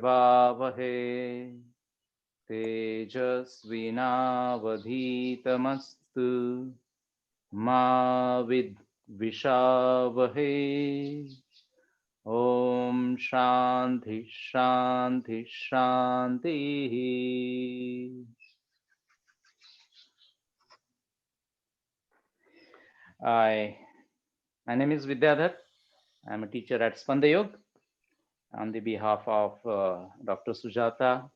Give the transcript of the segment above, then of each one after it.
vavavahe tejasvinavadhitamastu ma vidvishavahe. Om Shanti Shanti Shanti. My name is Vidyadhar. I'm a teacher at Spandayog. On the behalf of Dr. Sujata,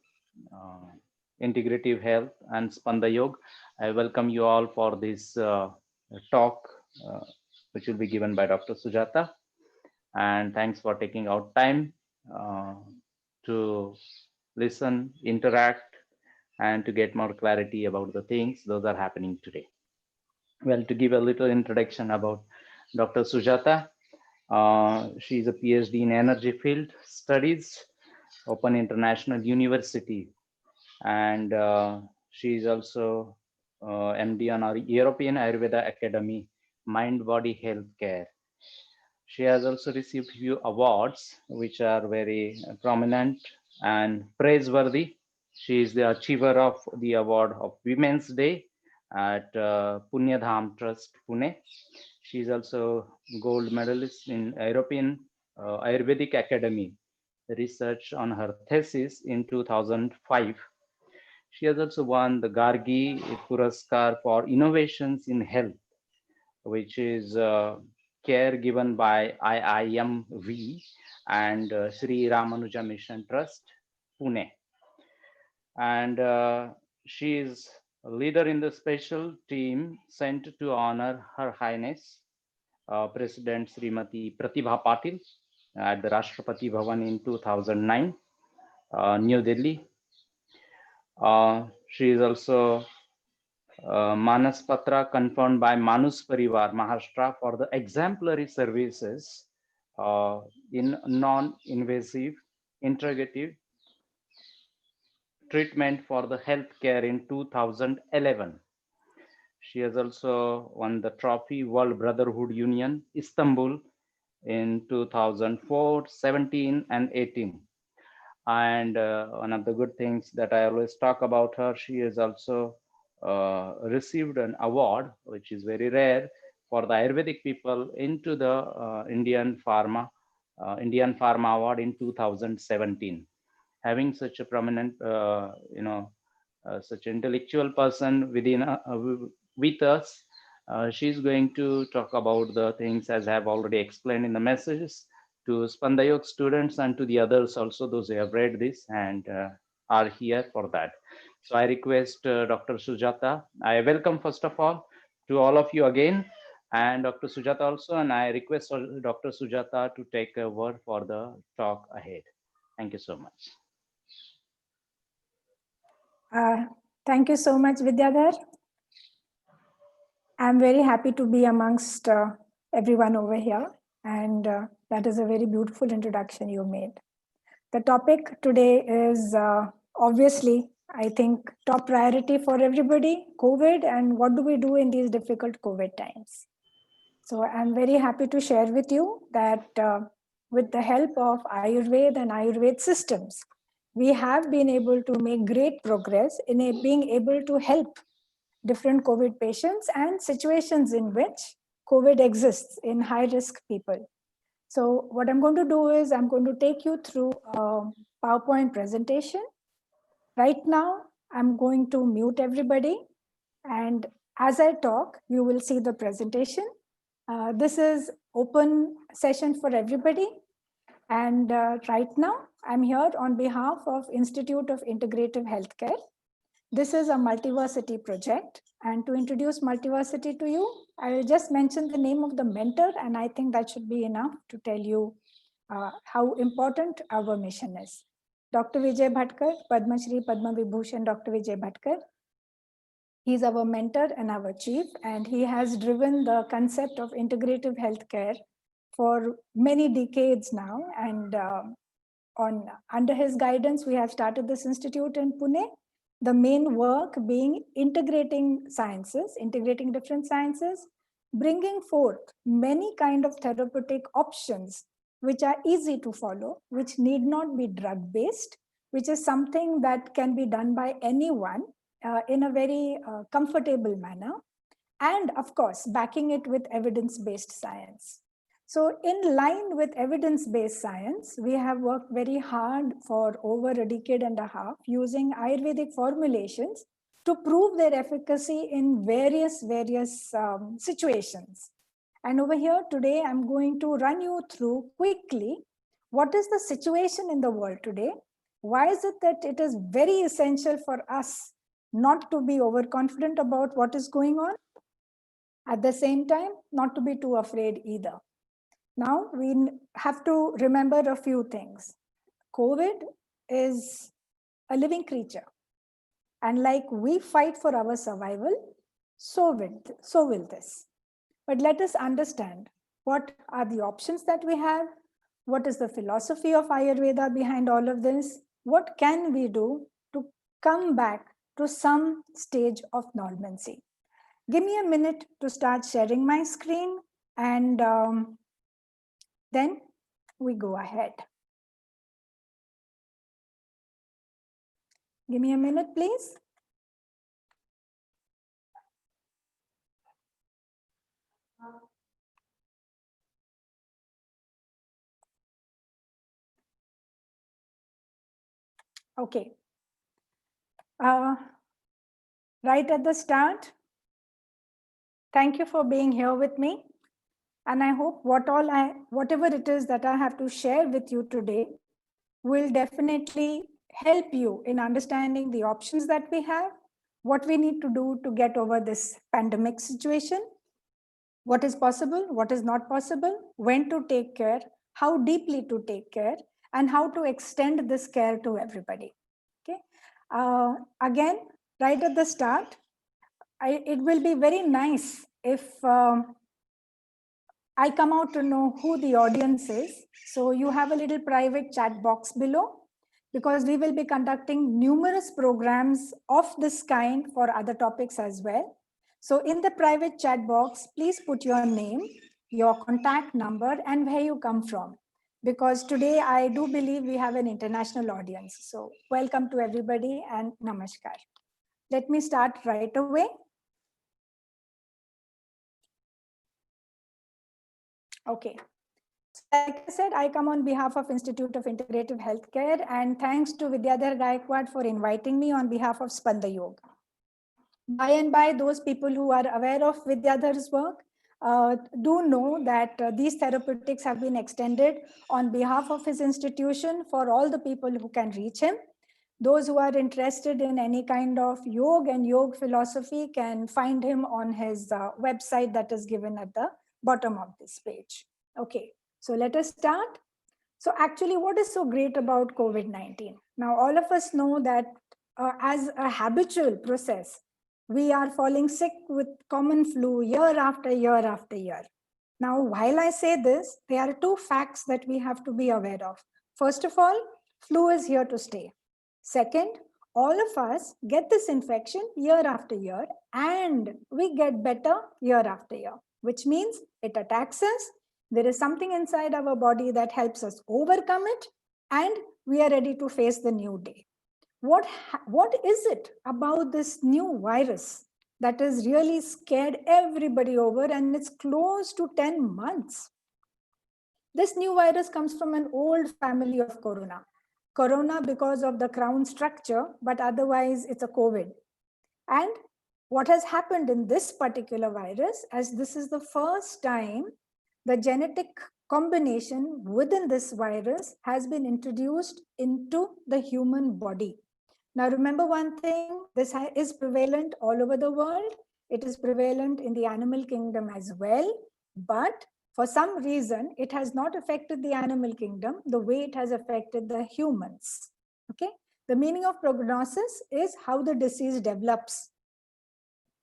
Integrative Health and Spandayog, I welcome you all for this talk, which will be given by Dr. Sujata. And thanks for taking out time to listen, interact, and to get more clarity about the things those are happening today. Well, to give a little introduction about Dr. Sujata, she is a PhD in energy field studies, Open International University, and she is also MD on our European Ayurveda Academy, Mind Body Health Care. She has also received few awards which are very prominent and praiseworthy. She is the achiever of the award of Women's Day at Punya Dham Trust, Pune. She is also gold medalist in European Ayurvedic Academy research on her thesis in 2005. She has also won the Gargi Puraskar for Innovations in Health, which is care given by IIMV and Sri Ramanuja Mission Trust, Pune. And she is a leader in the special team sent to honor Her Highness President Srimati Pratibha Patil at the Rashtrapati Bhavan in 2009, New Delhi. She is also Manas Patra confirmed by Manus Parivar Maharashtra for the exemplary services in non-invasive integrative treatment for the healthcare in 2011. She has also won the trophy World Brotherhood Union Istanbul in 2004, 17 and 18. And one of the good things that I always talk about her, she has also received an award, which is very rare, for the Ayurvedic people into the Indian Pharma Award in 2017. Having such a prominent, such intellectual person with us, she's going to talk about the things as I have already explained in the messages to Spandayog students and to the others also, those who have read this and are here for that. So I request Dr. Sujata. I welcome first of all to all of you again, and Dr. Sujata also, and I request Dr. Sujata to take a word for the talk ahead. Thank you so much. Thank you so much, Vidyadhar. I'm very happy to be amongst everyone over here, and that is a very beautiful introduction you made. The topic today is obviously, I think, top priority for everybody, COVID, and what do we do in these difficult COVID times. So I'm very happy to share with you that with the help of Ayurveda and Ayurveda systems, we have been able to make great progress in being able to help different COVID patients and situations in which COVID exists in high-risk people. So what I'm going to do is I'm going to take you through a PowerPoint presentation. Right now, I'm going to mute everybody. And as I talk, you will see the presentation. This is open session for everybody. And right now, I'm here on behalf of Institute of Integrative Healthcare. This is a multiversity project. And to introduce multiversity to you, I will just mention the name of the mentor, and I think that should be enough to tell you how important our mission is. Dr. Vijay Bhatkar, Padma Shri, Padma Vibhushan, Dr. Vijay Bhatkar. He's our mentor and our chief, and he has driven the concept of integrative healthcare for many decades now. And under his guidance, we have started this institute in Pune. The main work being integrating sciences, integrating different sciences, bringing forth many kind of therapeutic options which are easy to follow, which need not be drug-based, which is something that can be done by anyone in a very comfortable manner. And of course, backing it with evidence-based science. So in line with evidence-based science, we have worked very hard for over a decade and a half using Ayurvedic formulations to prove their efficacy in various situations. And over here today, I'm going to run you through quickly what is the situation in the world today. Why is it that it is very essential for us not to be overconfident about what is going on? At the same time, not to be too afraid either. Now, we have to remember a few things. COVID is a living creature. And like we fight for our survival, so will this. But let us understand what are the options that we have, what is the philosophy of Ayurveda behind all of this, what can we do to come back to some stage of normalcy. Give me a minute to start sharing my screen, and then we go ahead. Give me a minute, please. Okay. Right at the start, thank you for being here with me. And I hope whatever it is that I have to share with you today will definitely help you in understanding the options that we have, what we need to do to get over this pandemic situation, what is possible, what is not possible, when to take care, how deeply to take care, and how to extend this care to everybody. Okay. Again, right at the start, it will be very nice if I come out to know who the audience is. So you have a little private chat box below, because we will be conducting numerous programs of this kind for other topics as well. So in the private chat box, please put your name, your contact number, and where you come from. Because today I do believe we have an international audience. So welcome to everybody and namaskar. Let me start right away. Okay. Like I said, I come on behalf of Institute of Integrative Healthcare, and thanks to Vidyadhar Gaikwad for inviting me on behalf of Spanda Yoga. By and by, those people who are aware of Vidyadhar's work do know that these therapeutics have been extended on behalf of his institution for all the people who can reach him. Those who are interested in any kind of yoga and yoga philosophy can find him on his website that is given at the bottom of this page. Okay, so let us start. So actually, what is so great about COVID-19? Now, all of us know that as a habitual process, we are falling sick with common flu year after year after year. Now, while I say this, there are two facts that we have to be aware of. First of all, flu is here to stay. Second, all of us get this infection year after year, and we get better year after year, which means it attacks us. There is something inside our body that helps us overcome it, and we are ready to face the new day. What is it about this new virus that has really scared everybody over, and it's close to 10 months? This new virus comes from an old family of corona. Corona because of the crown structure, but otherwise it's a COVID. And what has happened in this particular virus, as this is the first time the genetic combination within this virus has been introduced into the human body. Now, remember one thing, this is prevalent all over the world. It is prevalent in the animal kingdom as well, but for some reason, it has not affected the animal kingdom the way it has affected the humans. Okay. The meaning of prognosis is how the disease develops.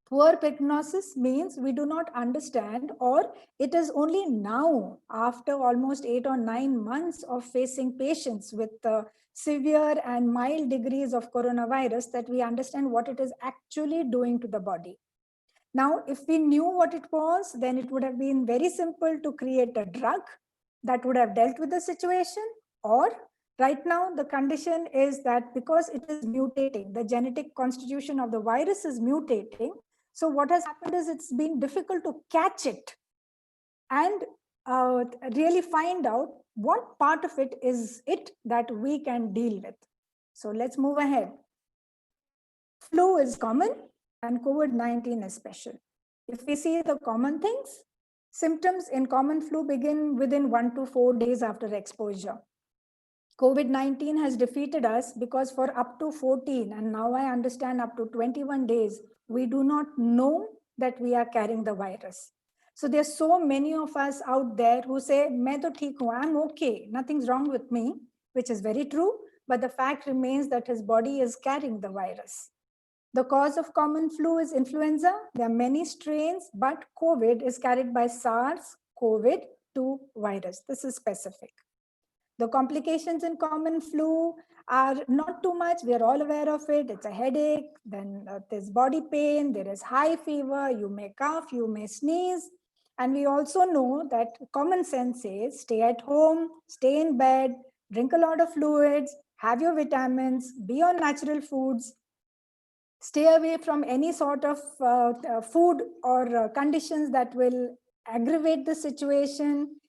Poor prognosis means we do not understand, or it is only now, after almost 8 or 9 months of facing patients with severe and mild degrees of coronavirus, that we understand what it is actually doing to the body. Now, if we knew what it was, then it would have been very simple to create a drug that would have dealt with the situation, or right now the condition is that because it is mutating, the genetic constitution of the virus is mutating. So what has happened is it's been difficult to catch it and really find out what part of it is it that we can deal with. So let's move ahead. Flu is common and COVID-19 is special. If we see the common things, symptoms in common flu begin within 1 to 4 days after exposure. COVID-19 has defeated us because for up to 14, and now I understand up to 21 days, we do not know that we are carrying the virus. So there's so many of us out there who say, "Main to theek hu, I'm okay, nothing's wrong with me," which is very true, but the fact remains that his body is carrying the virus. The cause of common flu is influenza. There are many strains, but COVID is carried by SARS-CoV-2 virus. This is specific. The complications in common flu are not too much. We are all aware of it. It's a headache, then there's body pain, there is high fever, you may cough, you may sneeze. And we also know that common sense says stay at home, stay in bed, drink a lot of fluids, have your vitamins, be on natural foods, stay away from any sort of food or conditions that will aggravate the situation,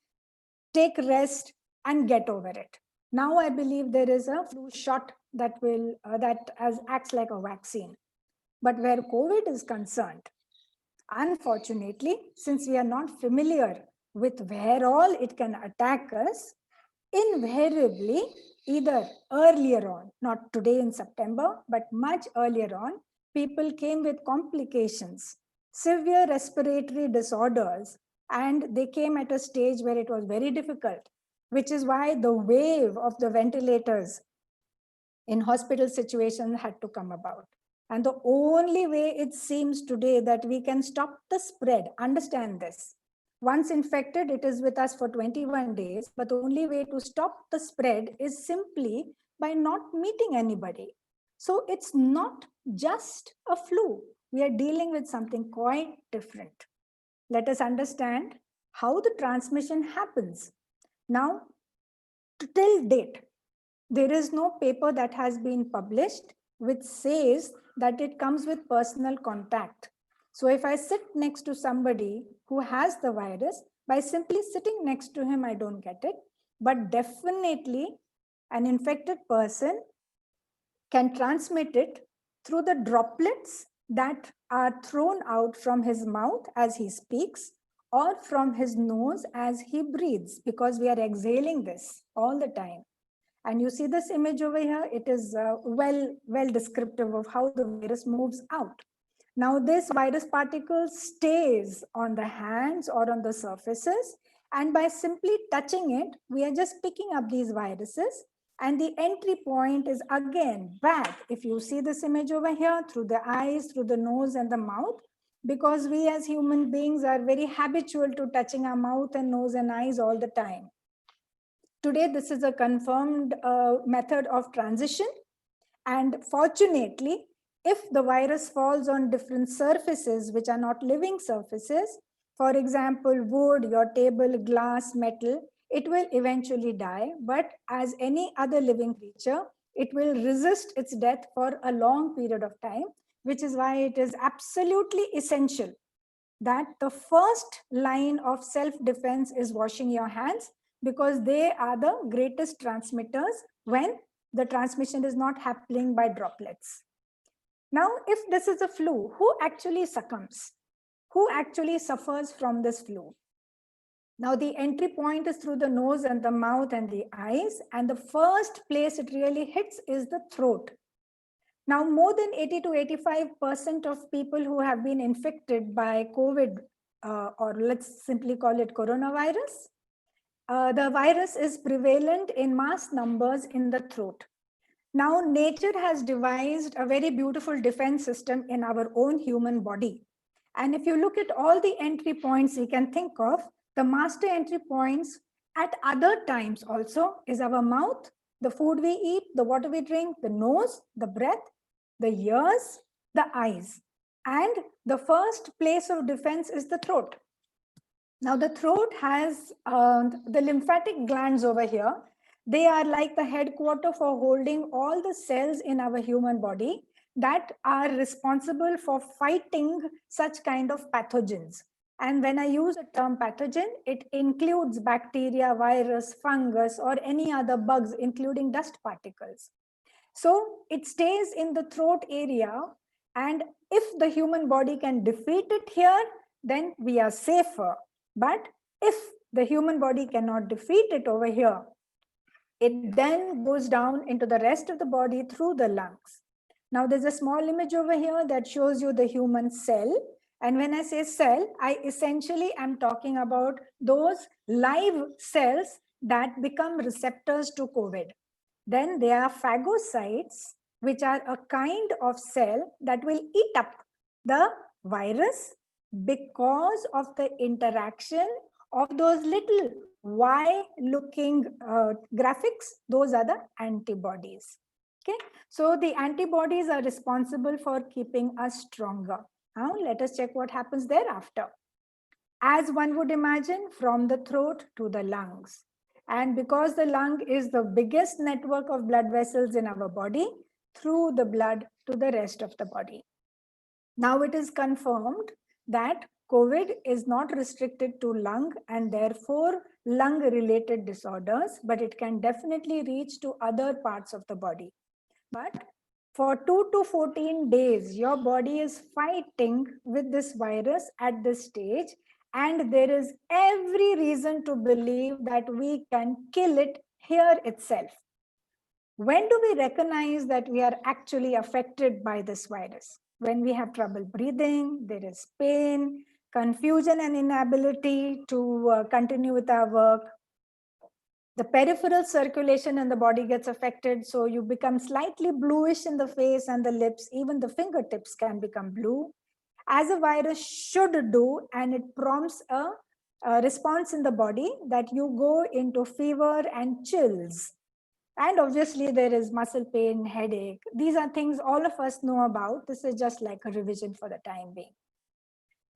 take rest, and get over it. Now I believe there is a flu shot that will acts like a vaccine. But where COVID is concerned, unfortunately, since we are not familiar with where all it can attack us, invariably, either earlier on, not today in September, but much earlier on, people came with complications, severe respiratory disorders, and they came at a stage where it was very difficult, which is why the wave of the ventilators in hospital situations had to come about. And the only way it seems today that we can stop the spread, understand this. Once infected, it is with us for 21 days, but the only way to stop the spread is simply by not meeting anybody. So it's not just a flu. We are dealing with something quite different. Let us understand how the transmission happens. Now, till date, there is no paper that has been published which says that it comes with personal contact. So if I sit next to somebody who has the virus, by simply sitting next to him, I don't get it. But definitely an infected person can transmit it through the droplets that are thrown out from his mouth as he speaks or from his nose as he breathes, because we are exhaling this all the time. And you see this image over here, it is well descriptive of how the virus moves out. Now this virus particle stays on the hands or on the surfaces, and by simply touching it, we are just picking up these viruses, and the entry point is again back. If you see this image over here, through the eyes, through the nose and the mouth, because we as human beings are very habitual to touching our mouth and nose and eyes all the time. Today, this is a confirmed method of transition. And fortunately, if the virus falls on different surfaces, which are not living surfaces, for example, wood, your table, glass, metal, it will eventually die. But as any other living creature, it will resist its death for a long period of time, which is why it is absolutely essential that the first line of self-defense is washing your hands, because they are the greatest transmitters when the transmission is not happening by droplets. Now, if this is a flu, who actually succumbs? Who actually suffers from this flu? Now, the entry point is through the nose and the mouth and the eyes, and the first place it really hits is the throat. Now, more than 80 to 85% of people who have been infected by COVID, or let's simply call it coronavirus, the virus is prevalent in mass numbers in the throat. Now, nature has devised a very beautiful defense system in our own human body. And if you look at all the entry points you can think of, the master entry points at other times also is our mouth, the food we eat, the water we drink, the nose, the breath, the ears, the eyes. And the first place of defense is the throat. Now, the throat has the lymphatic glands over here. They are like the headquarter for holding all the cells in our human body that are responsible for fighting such kind of pathogens. And when I use the term pathogen, it includes bacteria, virus, fungus, or any other bugs, including dust particles. So it stays in the throat area. And if the human body can defeat it here, then we are safer. But if the human body cannot defeat it over here, it then goes down into the rest of the body through the lungs. Now, there's a small image over here that shows you the human cell. And when I say cell, I essentially am talking about those live cells that become receptors to COVID. Then there are phagocytes, which are a kind of cell that will eat up the virus because of the interaction of those little Y-looking graphics. Those are the antibodies. Okay, so the antibodies are responsible for keeping us stronger. Now, let us check what happens thereafter. As one would imagine, from the throat to the lungs. And because the lung is the biggest network of blood vessels in our body, through the blood to the rest of the body. Now it is confirmed that COVID is not restricted to lung and therefore lung related disorders, but it can definitely reach to other parts of the body. But for 2 to 14 days, your body is fighting with this virus at this stage, and there is every reason to believe that we can kill it here itself. When do we recognize that we are actually affected by this virus? When we have trouble breathing, there is pain, confusion and inability to continue with our work. The peripheral circulation in the body gets affected, so you become slightly bluish in the face and the lips. Even the fingertips can become blue, as a virus should do, and it prompts a response in the body that you go into fever and chills. And obviously, there is muscle pain, headache. These are things all of us know about. This is just like a revision for the time being.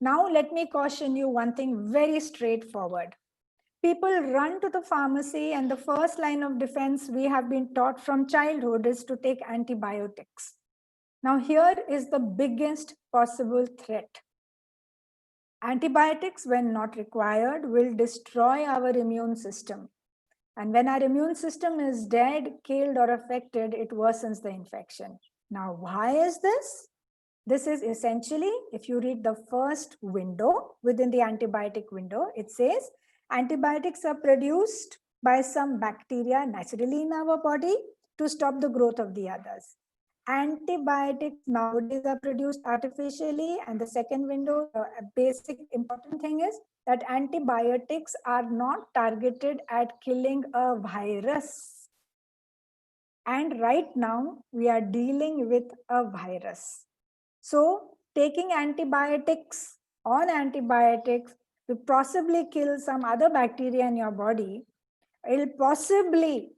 Now, let me caution you one thing very straightforward. People run to the pharmacy, and the first line of defense we have been taught from childhood is to take antibiotics. Now, here is the biggest possible threat. Antibiotics, when not required, will destroy our immune system. And when our immune system is dead, killed, or affected, it worsens the infection. Now, why is this? This is essentially, if you read the first window within the antibiotic window, it says antibiotics are produced by some bacteria naturally in our body to stop the growth of the others. Antibiotics nowadays are produced artificially, and the second window, the basic important thing is that antibiotics are not targeted at killing a virus. And right now, we are dealing with a virus. So, taking antibiotics on antibiotics will possibly kill some other bacteria in your body. It'll possibly,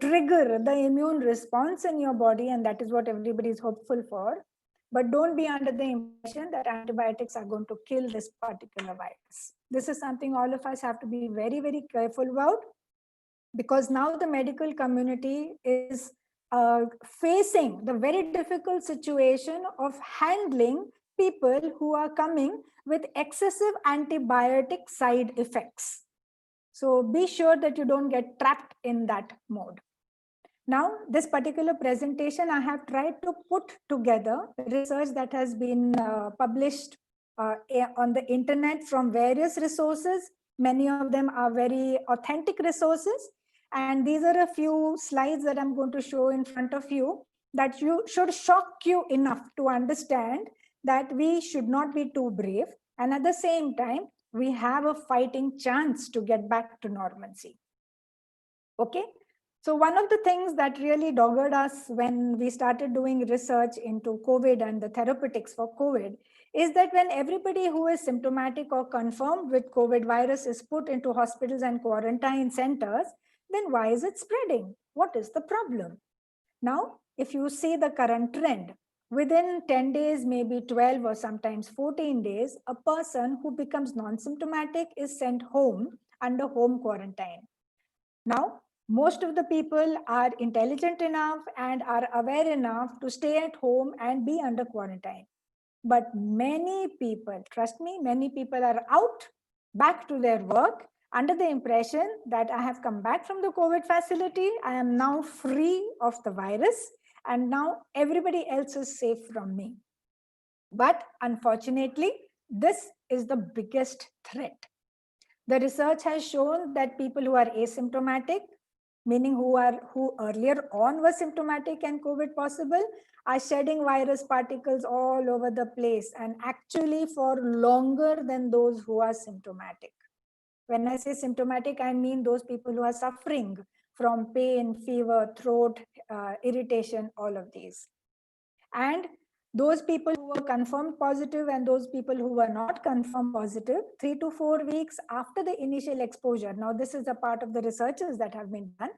trigger the immune response in your body, and that is what everybody is hopeful for. But don't be under the impression that antibiotics are going to kill this particular virus. This is something all of us have to be very, very careful about, because now the medical community is facing the very difficult situation of handling people who are coming with excessive antibiotic side effects. So be sure that you don't get trapped in that mode. Now, this particular presentation, I have tried to put together research that has been published on the internet from various resources. Many of them are very authentic resources. And these are a few slides that I'm going to show in front of you that you should shock you enough to understand that we should not be too brave. And at the same time, we have a fighting chance to get back to normalcy. Okay. So one of the things that really dogged us when we started doing research into COVID and the therapeutics for COVID is that when everybody who is symptomatic or confirmed with COVID virus is put into hospitals and quarantine centers, then why is it spreading? What is the problem? Now, if you see the current trend, Within 10 days, maybe 12 or sometimes 14 days, a person who becomes non-symptomatic is sent home under home quarantine. Now, most of the people are intelligent enough and are aware enough to stay at home and be under quarantine. But many people, trust me, many people are out back to their work under the impression that I have come back from the COVID facility. I am now free of the virus and now everybody else is safe from me. But unfortunately, this is the biggest threat. The research has shown that people who are asymptomatic, meaning who earlier on were symptomatic and COVID possible, are shedding virus particles all over the place and actually for longer than those who are symptomatic. When I say symptomatic, I mean those people who are suffering from pain, fever, throat, irritation, all of these. And those people who were confirmed positive and those people who were not confirmed positive, 3 to 4 weeks after the initial exposure. Now, this is a part of the researches that have been done.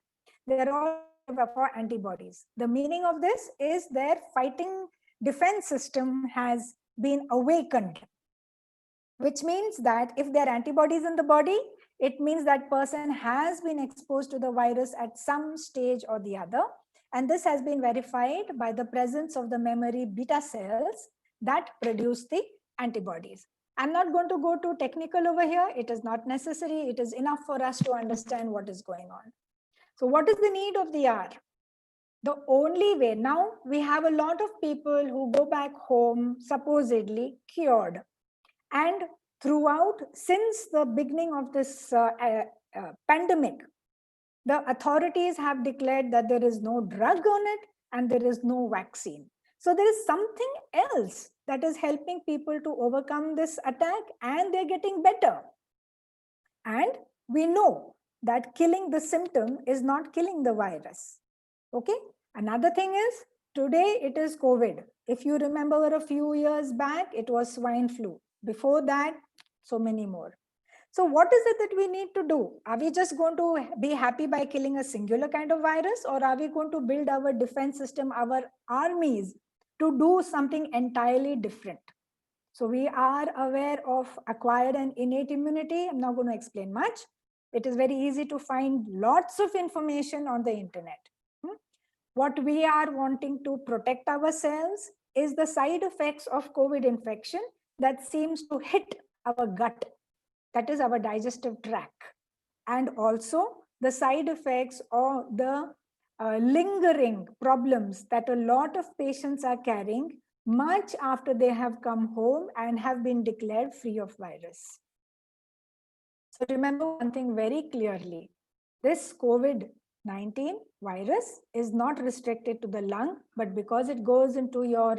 They are all negative for antibodies. The meaning of this is their fighting defense system has been awakened, which means that if there are antibodies in the body, it means that person has been exposed to the virus at some stage or the other. And this has been verified by the presence of the memory beta cells that produce the antibodies. I'm not going to go too technical over here. It is not necessary. It is enough for us to understand what is going on. So what is the need of the hour? The only way, now we have a lot of people who go back home supposedly cured. And throughout, since the beginning of this pandemic, the authorities have declared that there is no drug on it and there is no vaccine. So there is something else that is helping people to overcome this attack and they're getting better. And we know that killing the symptom is not killing the virus. Okay. Another thing is today it is COVID. If you remember a few years back, it was swine flu. Before that, so many more. So what is it that we need to do? Are we just going to be happy by killing a singular kind of virus, or are we going to build our defense system, our armies, to do something entirely different? So we are aware of acquired and innate immunity. I'm not going to explain much. It is very easy to find lots of information on the internet. What we are wanting to protect ourselves is the side effects of COVID infection that seems to hit our gut, that is our digestive tract, and also the side effects or the lingering problems that a lot of patients are carrying much after they have come home and have been declared free of virus. So remember one thing very clearly, this COVID-19 virus is not restricted to the lung, but because it goes into your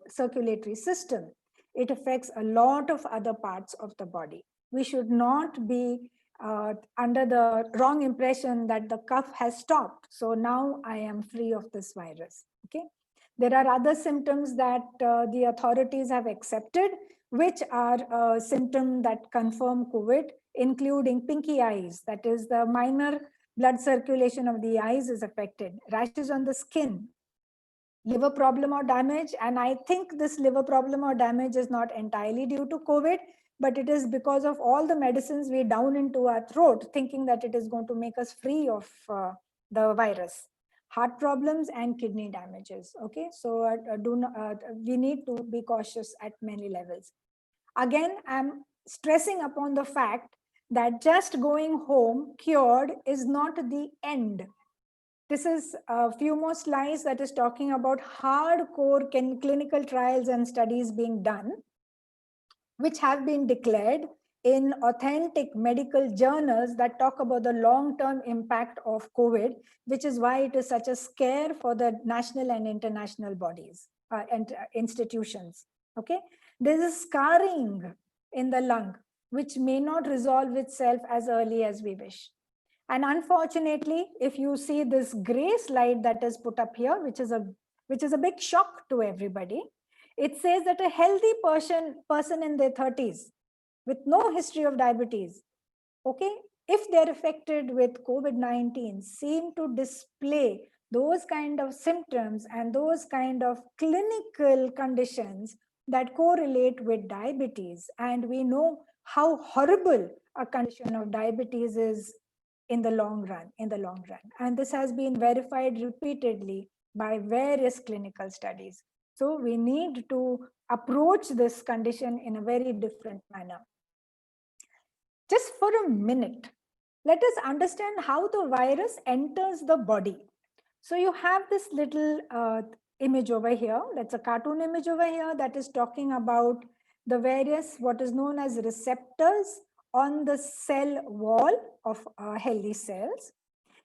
circulatory system, it affects a lot of other parts of the body. We should not be under the wrong impression that the cough has stopped. So now I am free of this virus. Okay. There are other symptoms that the authorities have accepted, which are symptoms that confirm COVID, including pinky eyes. That is, the minor blood circulation of the eyes is affected, rashes on the skin, liver problem or damage. And I think this liver problem or damage is not entirely due to COVID, but it is because of all the medicines we down into our throat, thinking that it is going to make us free of the virus. Heart problems and kidney damages. Okay, so we need to be cautious at many levels. Again, I'm stressing upon the fact that just going home cured is not the end. This is a few more slides that is talking about hardcore clinical trials and studies being done, which have been declared in authentic medical journals that talk about the long-term impact of COVID, which is why it is such a scare for the national and international bodies and institutions. Okay, there is scarring in the lung, which may not resolve itself as early as we wish. And unfortunately, if you see this gray slide that is put up here, which is a big shock to everybody, it says that a healthy person in their 30s with no history of diabetes, okay, if they're affected with COVID-19, seem to display those kind of symptoms and those kind of clinical conditions that correlate with diabetes. And we know how horrible a condition of diabetes is in the long run, And this has been verified repeatedly by various clinical studies. So we need to approach this condition in a very different manner. Just for a minute, let us understand how the virus enters the body. So you have this little image over here. That's a cartoon image over here that is talking about the various, what is known as receptors on the cell wall of healthy cells.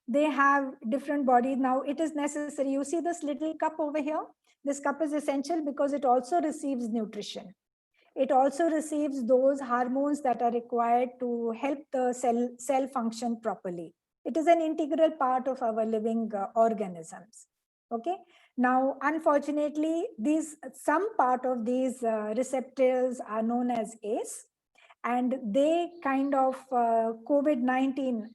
They have different bodies. Now it is necessary. You see this little cup over here? This cup is essential because it also receives nutrition. It also receives those hormones that are required to help the cell function properly. It is an integral part of our living organisms. Okay. Now, unfortunately, some part of these receptors are known as ACE, and they kind of COVID-19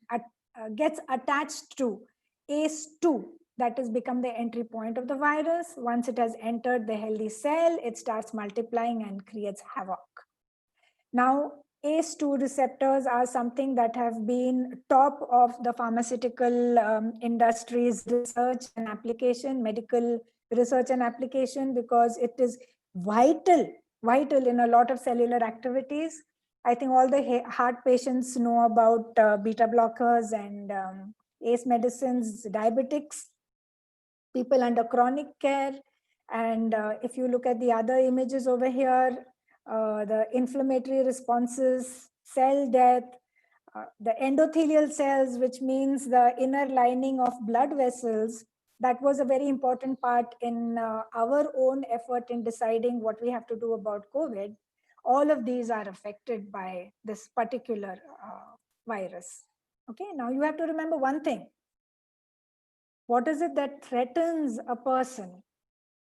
gets attached to ACE2. That has become the entry point of the virus. Once it has entered the healthy cell, it starts multiplying and creates havoc. Now, ACE2 receptors are something that have been top of the pharmaceutical industry's research and application, medical research and application, because it is vital in a lot of cellular activities. I think all the heart patients know about beta blockers and ACE medicines, diabetics, people under chronic care. And if you look at the other images over here, the inflammatory responses, cell death, the endothelial cells, which means the inner lining of blood vessels, that was a very important part in our own effort in deciding what we have to do about COVID. All of these are affected by this particular virus. Okay, now you have to remember one thing. What is it that threatens a person?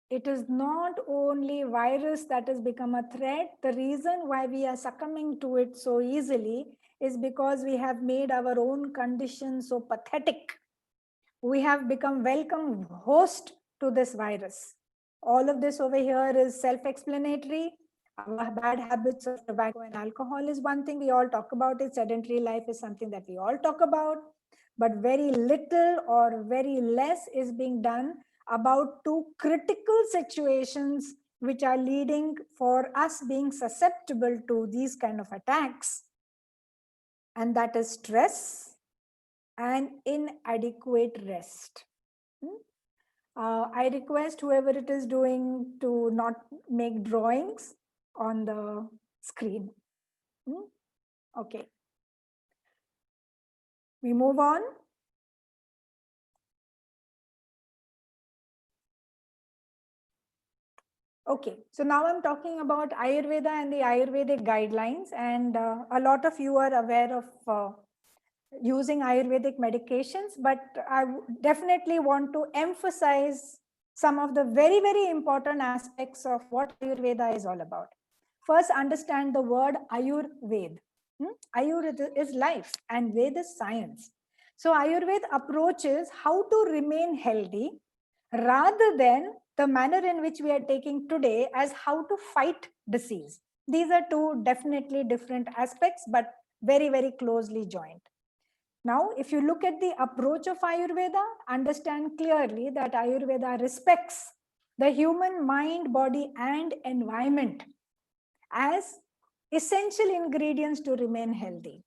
It is not only virus that has become a threat. The reason why we are succumbing to it so easily is because we have made our own condition so pathetic. We have become welcome host to this virus. All of this over here is self-explanatory. Our bad habits of tobacco and alcohol is one thing we all talk about. It sedentary life is something that we all talk about, but very little or very less is being done about two critical situations which are leading for us being susceptible to these kind of attacks. And that is stress and inadequate rest. I request whoever it is doing to not make drawings on the screen. Okay. We move on. Okay, so now I'm talking about Ayurveda and the Ayurvedic guidelines, and a lot of you are aware of using Ayurvedic medications, but I definitely want to emphasize some of the very, very important aspects of what Ayurveda is all about. First, understand the word Ayurveda. Ayurveda is life and Veda is science. So Ayurveda approaches how to remain healthy rather than the manner in which we are taking today as how to fight disease. These are two definitely different aspects, but very, very closely joined. Now, if you look at the approach of Ayurveda, understand clearly that Ayurveda respects the human mind, body, and environment as essential ingredients to remain healthy.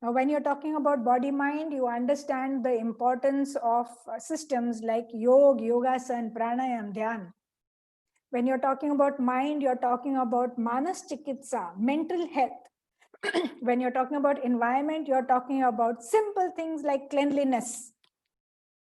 Now, when you're talking about body mind, you understand the importance of systems like yoga, yogasana, pranayam, dhyan. When you're talking about mind, you're talking about manas chikitsa, mental health. When you're talking about environment, you're talking about simple things like cleanliness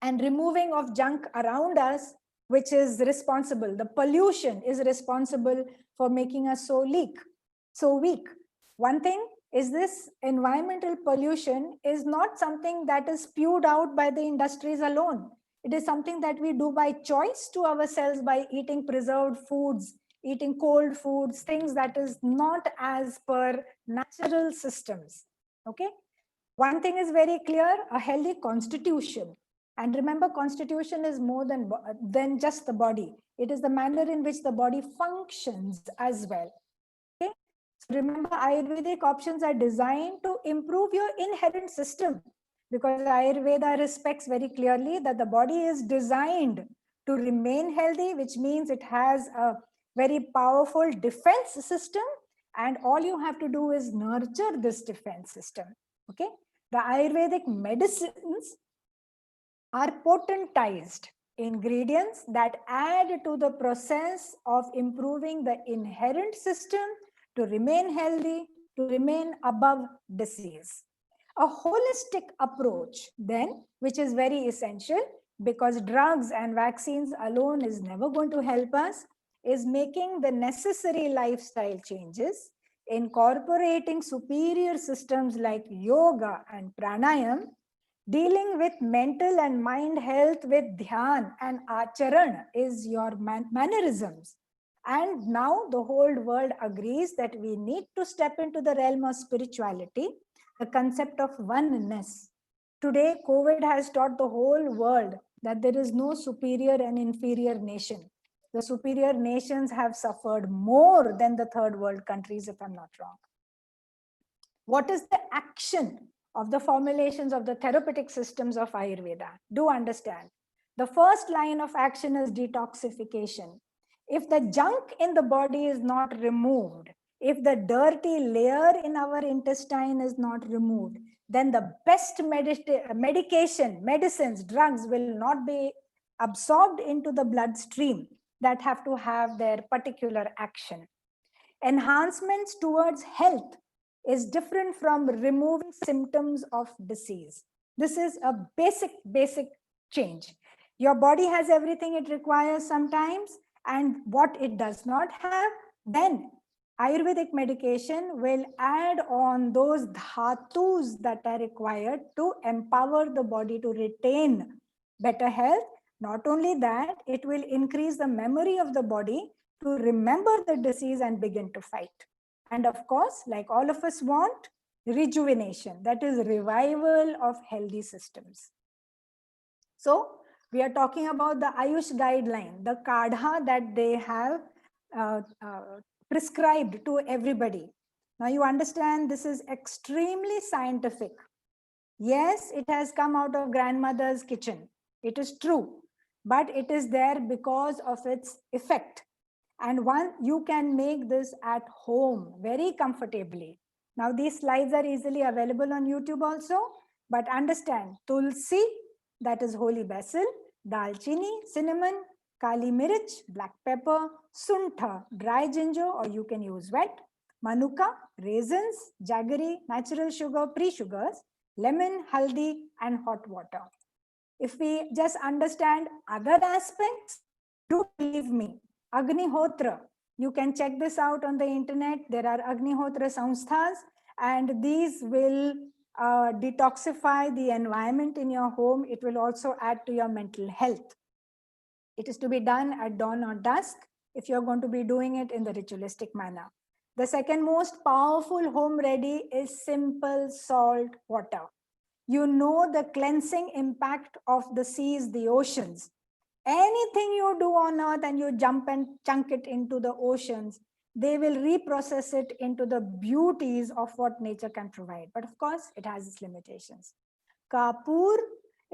and removing of junk around us, which is responsible. The pollution is responsible for making us so weak. One thing is this environmental pollution is not something that is spewed out by the industries alone. It is something that we do by choice to ourselves by eating preserved foods, eating cold foods, things that is not as per natural systems. Okay. One thing is very clear, a healthy constitution And remember, constitution is more than just the body. It is the manner in which the body functions as well. Okay. So remember, Ayurvedic options are designed to improve your inherent system, because Ayurveda respects very clearly that the body is designed to remain healthy, which means it has a very powerful defense system, and all you have to do is nurture this defense system. Okay. The Ayurvedic medicines are potentized ingredients that add to the process of improving the inherent system to remain healthy, to remain above disease. A holistic approach, then, which is very essential, because drugs and vaccines alone is never going to help us, is making the necessary lifestyle changes, incorporating superior systems like yoga and pranayam, dealing with mental and mind health with dhyan and acharan is your mannerisms. And now the whole world agrees that we need to step into the realm of spirituality, the concept of oneness. Today, COVID has taught the whole world that there is no superior and inferior nation. The superior nations have suffered more than the third world countries, if I'm not wrong. What is the action of the formulations of the therapeutic systems of Ayurveda? Do understand. The first line of action is detoxification. If the junk in the body is not removed, if the dirty layer in our intestine is not removed, then the best medicines, drugs will not be absorbed into the bloodstream that have to have their particular action. Enhancements towards health is different from removing symptoms of disease. This is a basic change. Your body has everything it requires sometimes, and what it does not have, then Ayurvedic medication will add on those dhatus that are required to empower the body to retain better health. Not only that, it will increase the memory of the body to remember the disease and begin to fight. And of course, like all of us want, rejuvenation, that is revival of healthy systems. So we are talking about the Ayush guideline, the kadha that they have prescribed to everybody. Now you understand this is extremely scientific. Yes, it has come out of grandmother's kitchen. It is true, but it is there because of its effect. And one, you can make this at home very comfortably. Now these slides are easily available on YouTube also, but understand, tulsi, that is holy basil, dalchini, cinnamon, kali mirch, black pepper, suntha, dry ginger, or you can use wet, manuka, raisins, jaggery, natural sugar, pre-sugars, lemon, haldi, and hot water. If we just understand other aspects, do believe me, Agnihotra, you can check this out on the internet. There are Agnihotra Samsthas, and these will detoxify the environment in your home. It will also add to your mental health. It is to be done at dawn or dusk if you're going to be doing it in the ritualistic manner. The second most powerful home remedy is simple salt water. You know the cleansing impact of the seas, the oceans. Anything you do on earth and you jump and chunk it into the oceans, they will reprocess it into the beauties of what nature can provide. But of course, it has its limitations. Kapur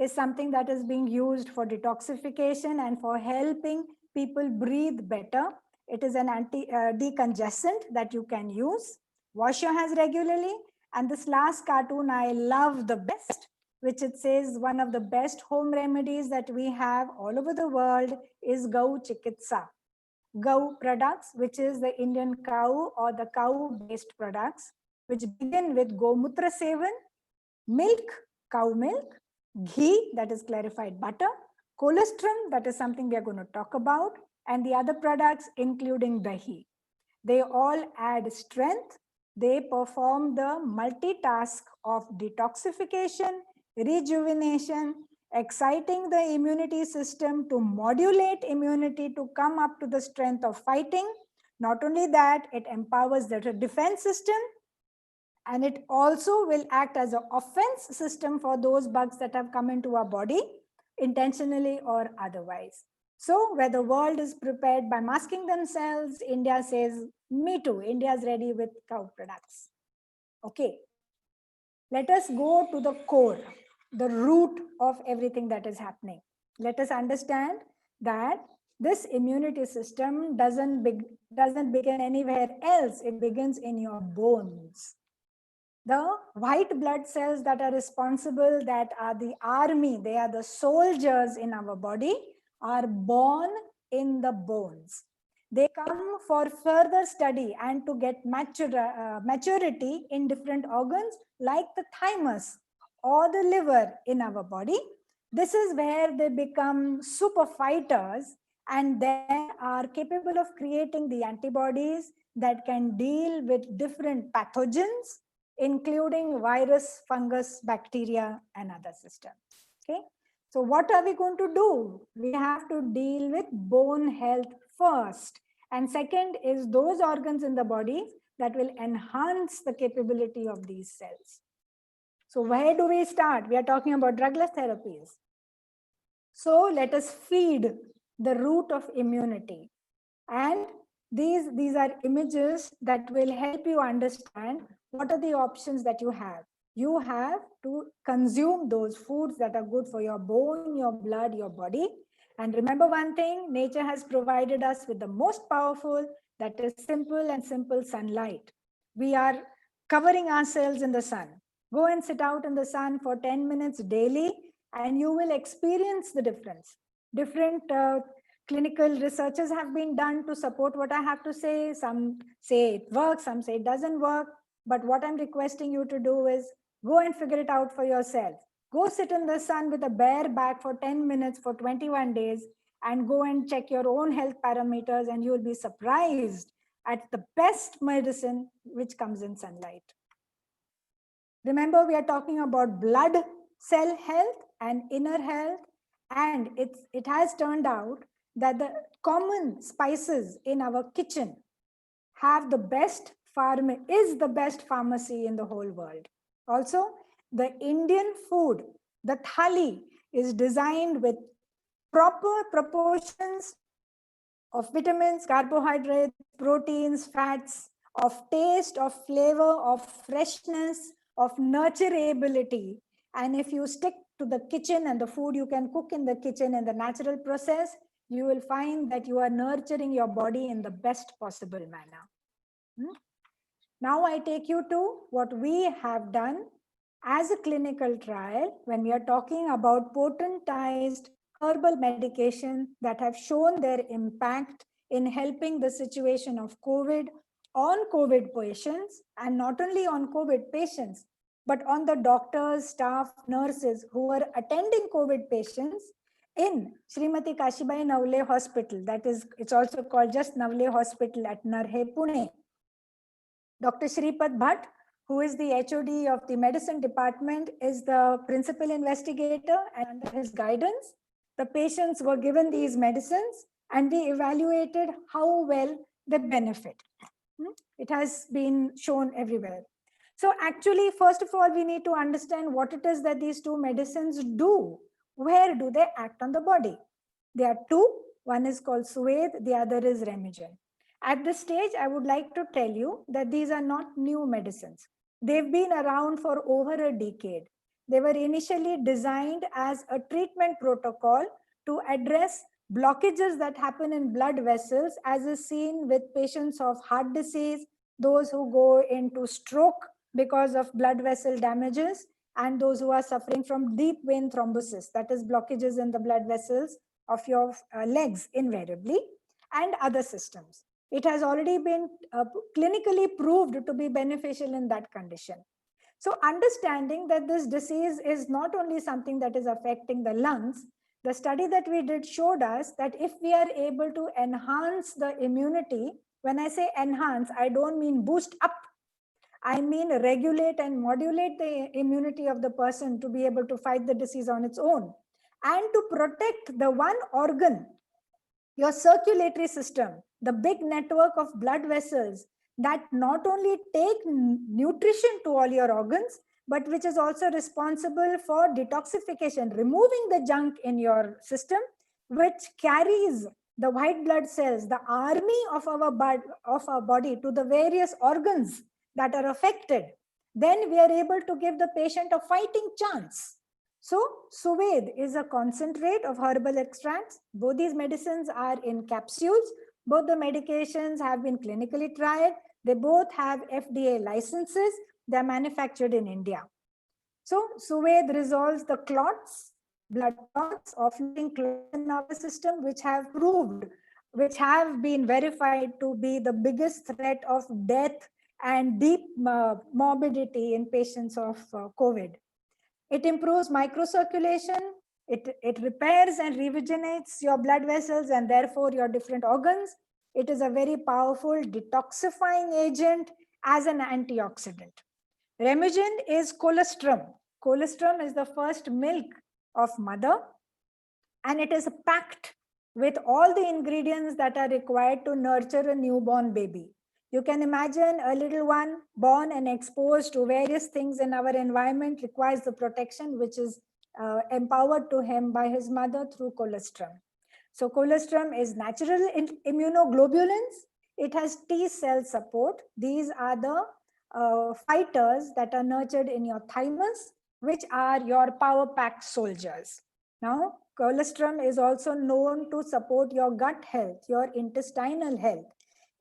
is something that is being used for detoxification and for helping people breathe better. It is an decongestant that you can use. Wash your hands regularly. And this last cartoon I love the best, which it says one of the best home remedies that we have all over the world is Gau Chikitsa. Gau products, which is the Indian cow or the cow-based products, which begin with Gomutra Sevan, milk, cow milk, ghee, that is clarified butter, colostrum, that is something we are going to talk about, and the other products including dahi. They all add strength. They perform the multitask of detoxification, rejuvenation, exciting the immunity system to modulate immunity to come up to the strength of fighting. Not only that, it empowers the defense system, and it also will act as an offense system for those bugs that have come into our body. intentionally or otherwise. So where the world is prepared by masking themselves, India says, me too, India is ready with cow products. Okay, let us go to the core, the root of everything that is happening. Let us understand that this immunity system doesn't begin anywhere else. It begins in your bones. The white blood cells that are responsible, that are the army, they are the soldiers in our body, are born in the bones. They come for further study and to get maturity in different organs like the thymus or the liver in our body. This is where they become super fighters and then are capable of creating the antibodies that can deal with different pathogens, including virus, fungus, bacteria, and other systems. Okay. So what are we going to do? We have to deal with bone health first. And second is those organs in the body that will enhance the capability of these cells. So where do we start? We are talking about drugless therapies. So let us feed the root of immunity. And these are images that will help you understand what are the options that you have. You have to consume those foods that are good for your bone, your blood, your body. And remember one thing, nature has provided us with the most powerful, that is simple sunlight. We are covering ourselves in the sun. Go and sit out in the sun for 10 minutes daily, and you will experience the difference. Different clinical researches have been done to support what I have to say. Some say it works, some say it doesn't work. But what I'm requesting you to do is go and figure it out for yourself. Go sit in the sun with a bare back for 10 minutes for 21 days and go and check your own health parameters, and you will be surprised at the best medicine which comes in sunlight. Remember, we are talking about blood cell health and inner health, and it has turned out that the common spices in our kitchen have the best is the best pharmacy in the whole world. Also, the Indian food, the thali, is designed with proper proportions of vitamins, carbohydrates, proteins, fats, of taste, of flavor, of freshness, of nurturability. And if you stick to the kitchen and the food you can cook in the kitchen in the natural process, you will find that you are nurturing your body in the best possible manner. Now I take you to what we have done as a clinical trial when we are talking about potentized herbal medication that have shown their impact in helping the situation of COVID on COVID patients, and not only on COVID patients, but on the doctors, staff, nurses who were attending COVID patients in Srimati Kashibai Navle Hospital. That is, it's also called just Navle Hospital at Narhe, Pune. Dr. Shripad Bhatt, who is the HOD of the medicine department, is the principal investigator, and under his guidance, the patients were given these medicines and we evaluated how well they benefit. It has been shown everywhere. So actually, first of all, we need to understand what it is that these two medicines do. Where do they act on the body? There are two. One is called Sued, the other is Remigen. At this stage, I would like to tell you that these are not new medicines. They've been around for over a decade. They were initially designed as a treatment protocol to address blockages that happen in blood vessels, as is seen with patients of heart disease, those who go into stroke because of blood vessel damages, and those who are suffering from deep vein thrombosis, that is blockages in the blood vessels of your legs invariably, and other systems. It has already been clinically proved to be beneficial in that condition. So understanding that this disease is not only something that is affecting the lungs, the study that we did showed us that if we are able to enhance the immunity, when I say enhance, I don't mean boost up, I mean regulate and modulate the immunity of the person to be able to fight the disease on its own, and to protect the one organ, your circulatory system, the big network of blood vessels that not only take nutrition to all your organs, but which is also responsible for detoxification, removing the junk in your system, which carries the white blood cells, the army of our body, to the various organs that are affected. Then we are able to give the patient a fighting chance. So Suved is a concentrate of herbal extracts. Both these medicines are in capsules. Both the medications have been clinically tried. They both have FDA licenses. They're manufactured in India. So Suved resolves the clots, blood clots, or floating clots in our system, which have been verified to be the biggest threat of death and deep morbidity in patients of COVID. It improves microcirculation. It repairs and rejuvenates your blood vessels and therefore your different organs. It is a very powerful detoxifying agent as an antioxidant. Remugin is colostrum. Colostrum is the first milk of mother, and it is packed with all the ingredients that are required to nurture a newborn baby. You can imagine a little one born and exposed to various things in our environment requires the protection which is empowered to him by his mother through colostrum. So colostrum is natural immunoglobulins. It has T cell support. These are the fighters that are nurtured in your thymus, which are your power pack soldiers. Now, colostrum is also known to support your gut health, your intestinal health.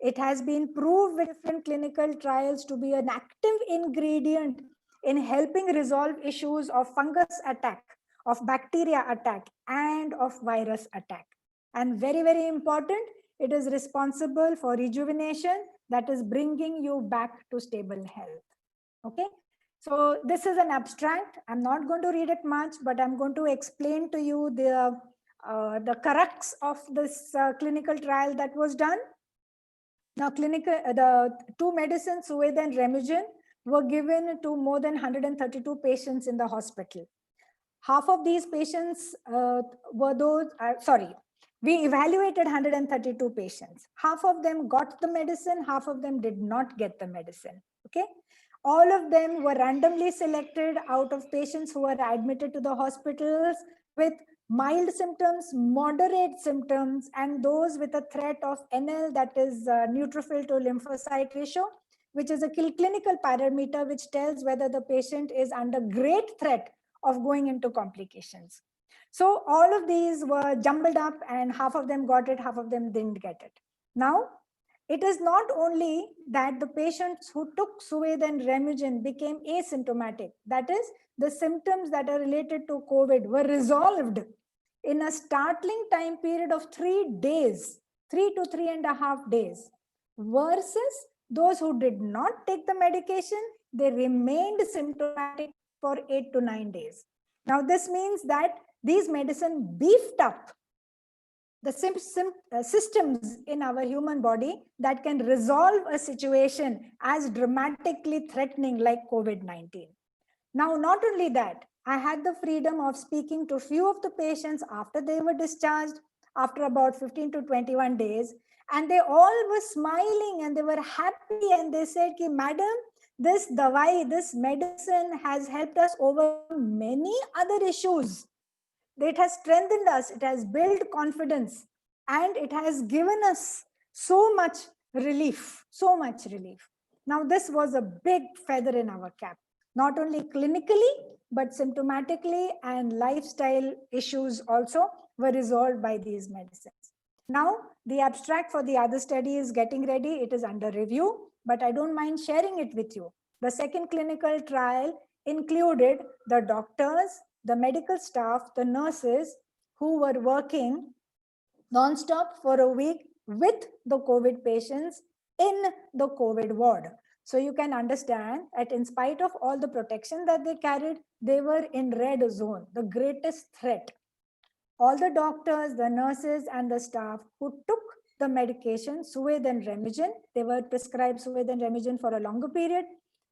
It has been proved with different clinical trials to be an active ingredient in helping resolve issues of fungus attack, of bacteria attack, and of virus attack. And very, very important, it is responsible for rejuvenation, that is bringing you back to stable health. Okay. So this is an abstract. I'm not going to read it much, but I'm going to explain to you the crux of this clinical trial that was done. Now, the two medicines, Suved and Remugin, were given to more than 132 patients in the hospital. Half of these patients were those, we evaluated 132 patients. Half of them got the medicine, half of them did not get the medicine. Okay. All of them were randomly selected out of patients who were admitted to the hospitals with mild symptoms, moderate symptoms, and those with a threat of NL, that is neutrophil to lymphocyte ratio, which is a clinical parameter which tells whether the patient is under great threat of going into complications. So all of these were jumbled up and half of them got it, half of them didn't get it. Now, it is not only that the patients who took Suved and Remugin became asymptomatic, that is, the symptoms that are related to COVID were resolved in a startling time period of 3 days, 3 to 3.5 days, versus those who did not take the medication, they remained symptomatic for 8 to 9 days. Now, this means that these medicine beefed up the systems in our human body that can resolve a situation as dramatically threatening like COVID-19. Now, not only that, I had the freedom of speaking to a few of the patients after they were discharged, after about 15 to 21 days, and they all were smiling and they were happy and they said, Ki, Madam, this dawai, this medicine has helped us overcome many other issues. It has strengthened us, it has built confidence, and it has given us so much relief, so much relief. Now, this was a big feather in our cap, not only clinically, but symptomatically, and lifestyle issues also were resolved by these medicines. Now, the abstract for the other study is getting ready. It is under review, but I don't mind sharing it with you. The second clinical trial included the doctors, the medical staff, the nurses who were working non-stop for a week with the COVID patients in the COVID ward. So you can understand that in spite of all the protection that they carried, they were in red zone, the greatest threat. All the doctors, the nurses, and the staff who took the medication, Suved and Remugin, they were prescribed Suved and Remugin for a longer period.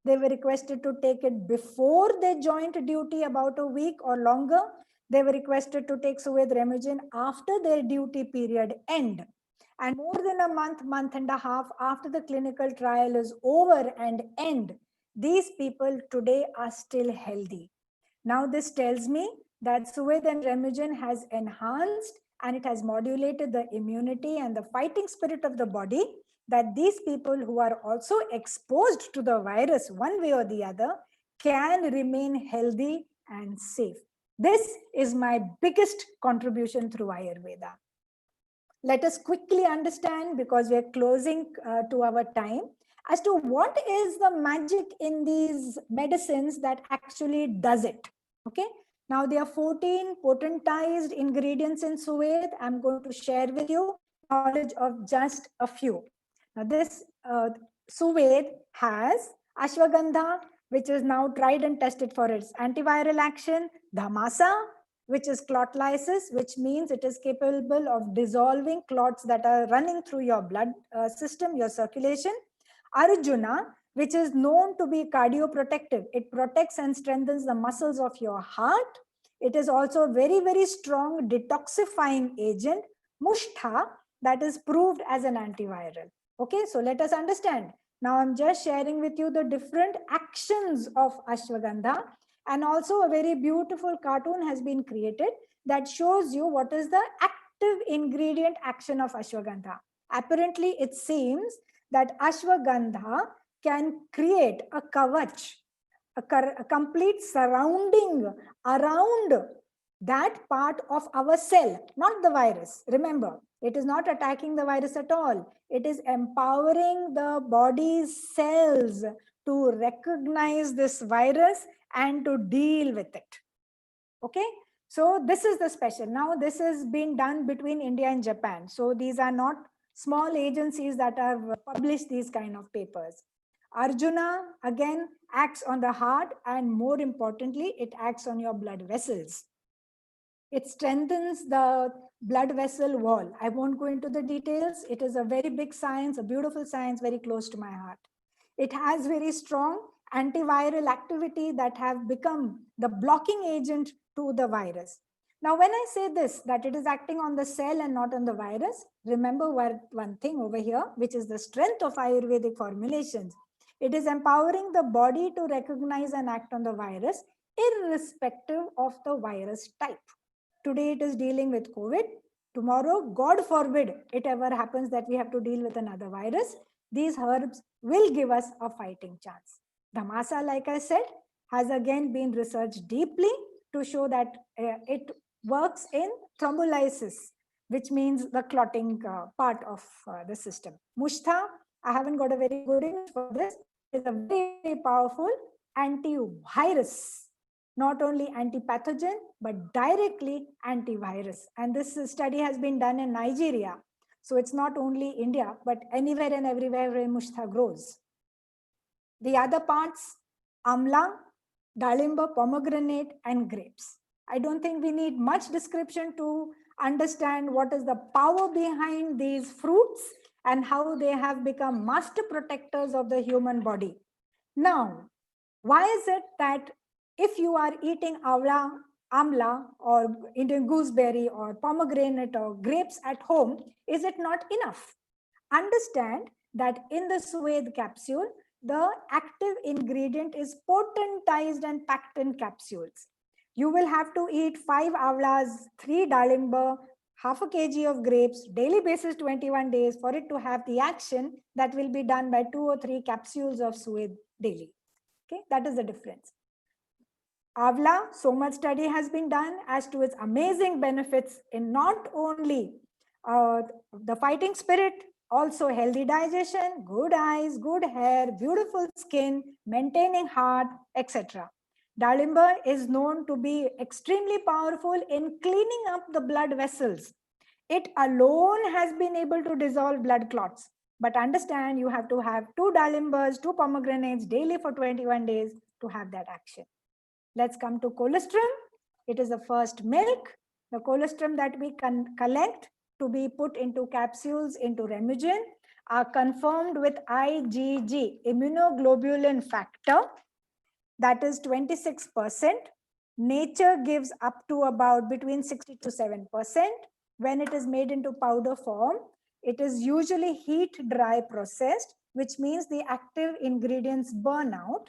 They were requested to take it before they joined duty, about a week or longer. They were requested to take Suved Remugin after their duty period end. And more than a month, month and a half after the clinical trial is over and end, these people today are still healthy. Now this tells me that Suved and Remigen has enhanced and it has modulated the immunity and the fighting spirit of the body, that these people who are also exposed to the virus one way or the other can remain healthy and safe. This is my biggest contribution through Ayurveda. Let us quickly understand, because we are closing to our time, as to what is the magic in these medicines that actually does it. Okay. Now there are 14 potentized ingredients in Suved. I'm going to share with you knowledge of just a few. Now this Suved has ashwagandha, which is now tried and tested for its antiviral action, dhamasa, which is clot lysis, which means it is capable of dissolving clots that are running through your blood system, your circulation. Arjuna, which is known to be cardioprotective. It protects and strengthens the muscles of your heart. It is also a very, very strong detoxifying agent. Mushtha, that is proved as an antiviral. Okay, so let us understand. Now I'm just sharing with you the different actions of ashwagandha, and also a very beautiful cartoon has been created that shows you what is the active ingredient action of ashwagandha. Apparently, it seems that ashwagandha can create a kavach, a complete surrounding around that part of our cell, not the virus. Remember, it is not attacking the virus at all. It is empowering the body's cells to recognize this virus and to deal with it. Okay, so this is the special. Now this has been done between India and Japan. So these are not small agencies that have published these kind of papers. Arjuna again acts on the heart, and more importantly, it acts on your blood vessels. It strengthens the blood vessel wall. I won't go into the details. It is a very big science, a beautiful science, very close to my heart. It has very strong antiviral activity that have become the blocking agent to the virus. Now, when I say this, that it is acting on the cell and not on the virus, remember one thing over here, which is the strength of Ayurvedic formulations. It is empowering the body to recognize and act on the virus, irrespective of the virus type. Today it is dealing with COVID. Tomorrow, God forbid, it ever happens that we have to deal with another virus. These herbs will give us a fighting chance. Dhamasa, like I said, has again been researched deeply to show that it works in thrombolysis, which means the clotting part of the system. Mushtha, I haven't got a very good English for this. It is a very, very powerful antivirus, not only anti-pathogen, but directly antivirus. And this study has been done in Nigeria. So it's not only India, but anywhere and everywhere where Mushtha grows. The other parts, amla, dalimba, pomegranate, and grapes. I don't think we need much description to understand what is the power behind these fruits and how they have become master protectors of the human body. Now, why is it that if you are eating amla or Indian gooseberry or pomegranate or grapes at home, is it not enough? Understand that in the Suede capsule, the active ingredient is potentized and packed in capsules. You will have to eat 5 avlas, 3 dalimba, half a kg of grapes, daily basis 21 days for it to have the action that will be done by 2 or 3 capsules of Suede daily. Okay, that is the difference. Avla, so much study has been done as to its amazing benefits in not only the fighting spirit, also healthy digestion, good eyes, good hair, beautiful skin, maintaining heart, etc. Dalimba is known to be extremely powerful in cleaning up the blood vessels. It alone has been able to dissolve blood clots. But understand, you have to have 2 dalimbas, 2 pomegranates daily for 21 days to have that action. Let's come to colostrum. It is the first milk. The colostrum that we can collect to be put into capsules into Remigen are confirmed with IgG, immunoglobulin factor, that is 26%. Nature gives up to about between 60 to 7%. When it is made into powder form, it is usually heat dry processed, which means the active ingredients burn out.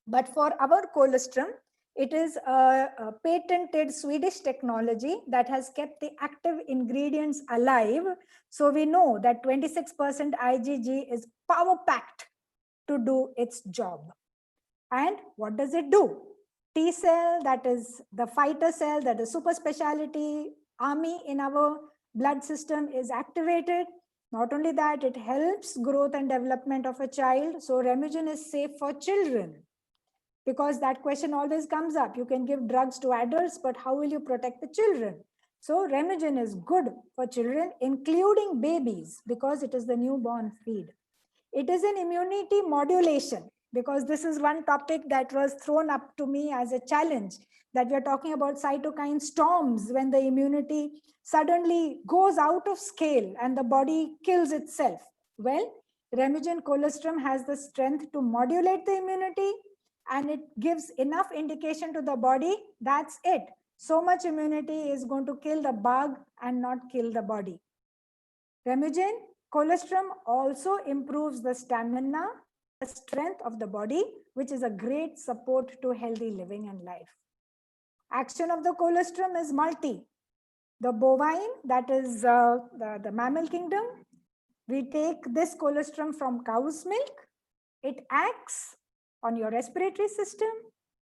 But for our colostrum, it is a patented Swedish technology that has kept the active ingredients alive. So we know that 26% IgG is power packed to do its job. And what does it do? T cell, that is the fighter cell, that is super specialty army in our blood system, is activated. Not only that, it helps growth and development of a child. So Remugen is safe for children, because that question always comes up. You can give drugs to adults, but how will you protect the children? So Remugen is good for children, including babies, because it is the newborn feed. It is an immunity modulation, because this is one topic that was thrown up to me as a challenge, that we are talking about cytokine storms when the immunity suddenly goes out of scale and the body kills itself. Well, Remugen colostrum has the strength to modulate the immunity, and it gives enough indication to the body. That's it. So much immunity is going to kill the bug and not kill the body. Remugen colostrum also improves the stamina and the strength of the body, which is a great support to healthy living and life. Action of the colostrum is multi. The bovine, that is the mammal kingdom, we take this colostrum from cow's milk. It acts on your respiratory system,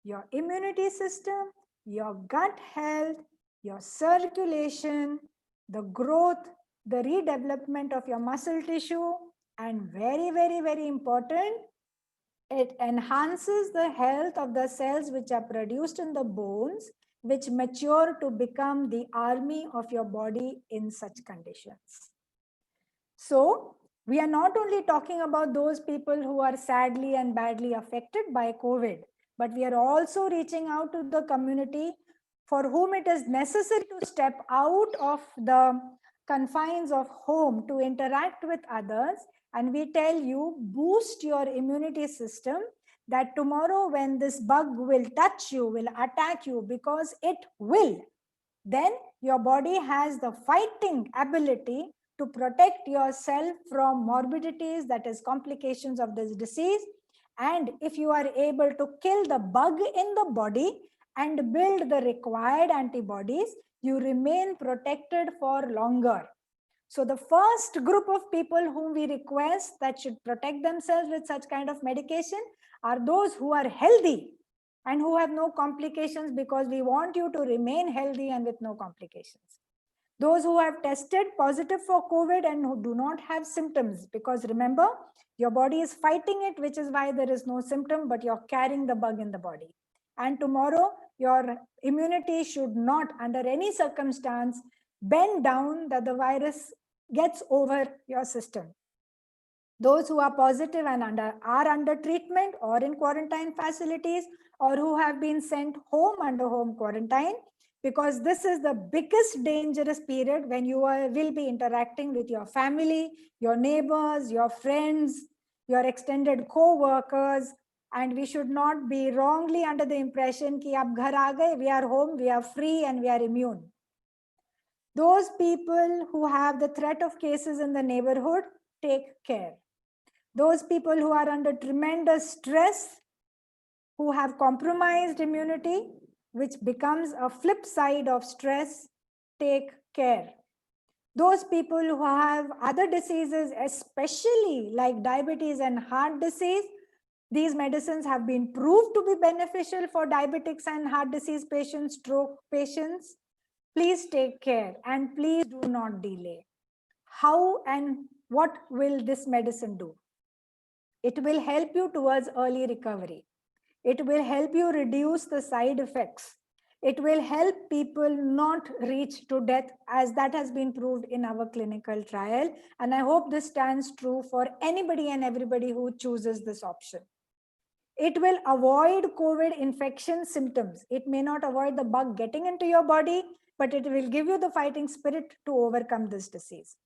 your immunity system, your gut health, your circulation, the growth, the redevelopment of your muscle tissue, and very, very, very important, it enhances the health of the cells which are produced in the bones, which mature to become the army of your body in such conditions. So we are not only talking about those people who are sadly and badly affected by COVID, but we are also reaching out to the community for whom it is necessary to step out of the confines of home to interact with others. And we tell you, boost your immunity system, that tomorrow when this bug will touch you, will attack you, because it will, then your body has the fighting ability to protect yourself from morbidities, that is complications of this disease. And if you are able to kill the bug in the body and build the required antibodies, you remain protected for longer. So the first group of people whom we request that should protect themselves with such kind of medication are those who are healthy and who have no complications, because we want you to remain healthy and with no complications. Those who have tested positive for COVID and who do not have symptoms, because remember, your body is fighting it, which is why there is no symptom, but you're carrying the bug in the body. And tomorrow, your immunity should not, under any circumstance, bend down that the virus gets over your system. Those who are positive and are under treatment or in quarantine facilities, or who have been sent home under home quarantine, because this is the biggest dangerous period when you will be interacting with your family, your neighbors, your friends, your extended co-workers. And we should not be wrongly under the impression ki ab ghar aa gaye, we are home, we are free and we are immune. Those people who have the threat of cases in the neighborhood, take care. Those people who are under tremendous stress, who have compromised immunity, which becomes a flip side of stress, take care. Those people who have other diseases, especially like diabetes and heart disease, these medicines have been proved to be beneficial for diabetics and heart disease patients, stroke patients. Please take care and please do not delay. How and what will this medicine do? It will help you towards early recovery. It will help you reduce the side effects. It will help people not reach to death, as that has been proved in our clinical trial. And I hope this stands true for anybody and everybody who chooses this option. It will avoid COVID infection symptoms. It may not avoid the bug getting into your body, but it will give you the fighting spirit to overcome this disease.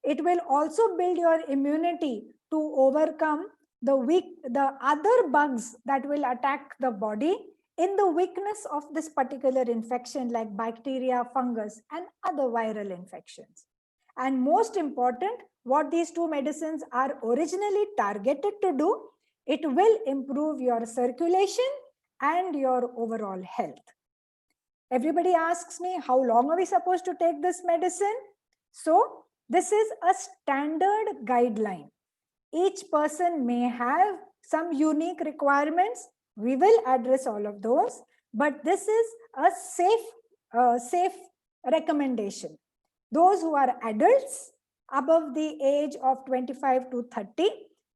It will also build your immunity to overcome the other bugs that will attack the body in the weakness of this particular infection, like bacteria, fungus, and other viral infections. And most important, what these two medicines are originally targeted to do It will improve your circulation and your overall health. Everybody asks me, how long are we supposed to take this medicine? So this is a standard guideline. Each person may have some unique requirements. We will address all of those, but this is a safe recommendation. Those who are adults above the age of 25 to 30